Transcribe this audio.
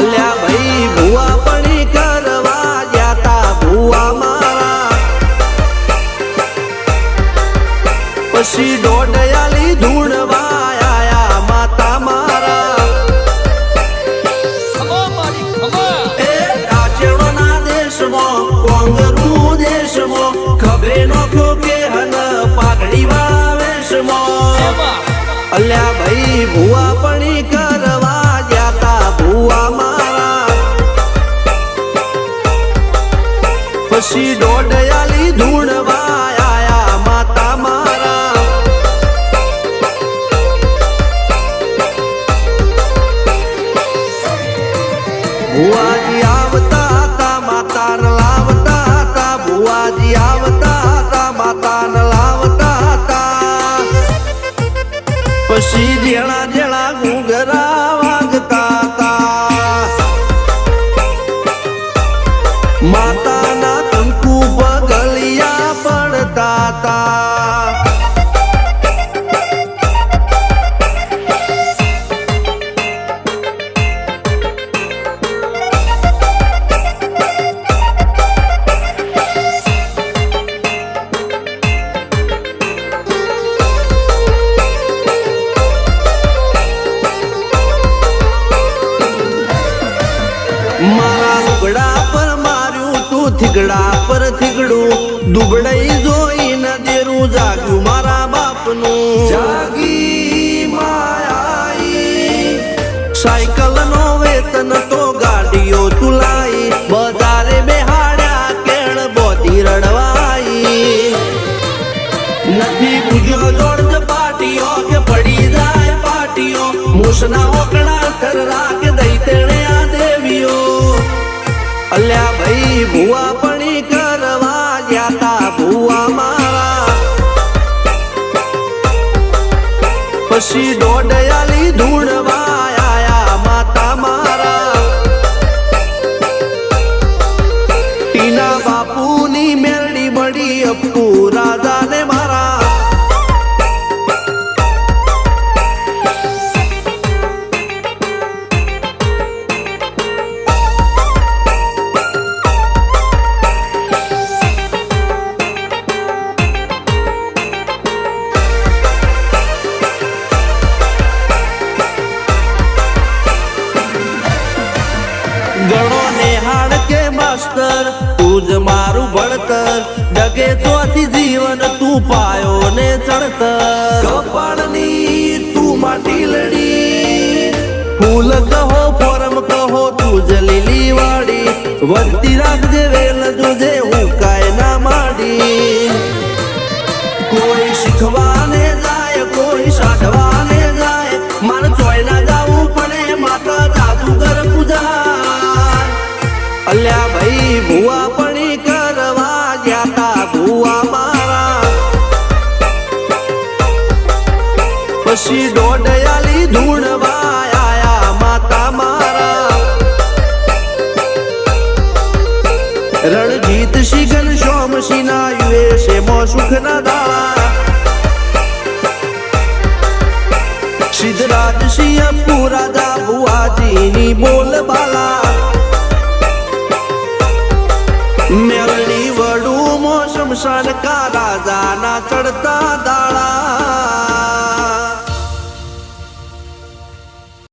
અલ્યા ભાઈ ભુવા પણી કરવા જાતા ભુવા મારા પછી દોડયાલી ધૂણવા આયા માતા મારા એ રાચેણોના દેશમાં કોંગરું દેશમાં ખબરે નોખો કે હન પાઘડી વાવેશમાં અલ્યા ભાઈ ભુવા પણી કરવા જાતા ભુવા મારા પછી દોડયાલી ધૂણવા આયા માતા મારા ભુવાજી આવતા હતા માતાને લાવતા હતા ભુવાજી આવતા હતા માતાને લાવતા હતા પછી જેણા જેણા ઘૂંઘરા વાગતા હતા માતાના કંકુ પગલિયા પડતા હતા મારા લુગડા પર માર્યું તું થીગડા પર થીગડું દુબળઈ જોઈને દેરું જાગ્યું મારા બાપનું જાગી માયાઈ સાયકલ નો વેતન તો ગાડીઓ તુલાઈ બજારે બેહાડ્યા કેણ બોધી રડવાઈ નથી પૂજ્યો જોડ પાટીઓ કે પડી જાય પાટીઓ મૂસના ઓકડા થરરા કે દઈ તેણે આ દેવીઓ અલ્યા ભાઈ ભુવા પણી કરવા જાતા ભુવા મારા પછી દોડયાલી ધૂણવા આયા માતા મારા ટીના બાપુની મેરડી મળી અપ્પુ રાજાને મારા ગણો નેહાળ કે માસ્ટર તું જ મારું ભણતર ડગે ચોથી જીવન તું પાયો ને ચણતર કપાળની તું માટી લડી ફૂલ કહો ફોરમ કહો તું જ લીલી વાડી વધતી રાખજે વેલ જોજે હું કાય ના માડી કોઈ શીખવાને જાય કોઈ સાધવાને જાય મારે ચોય ના જાવું પડે માતા જાદુગર પૂજા અલ્યા ભાઈ ભુવા પણી કરવા જાતા ભુવા મારા પછી દોડયાલી ધૂણવા આયા માતા મારા રણજીત સિંહ સોમસિંહ ના યુએસે મો સુખ ના દાળા સિદ્ધરાજ સિંહ પુરાદા ભુવાજીની બોલ બાલા મેલડી વડું મો શમશાન કા રાજાના ચડતા દાળા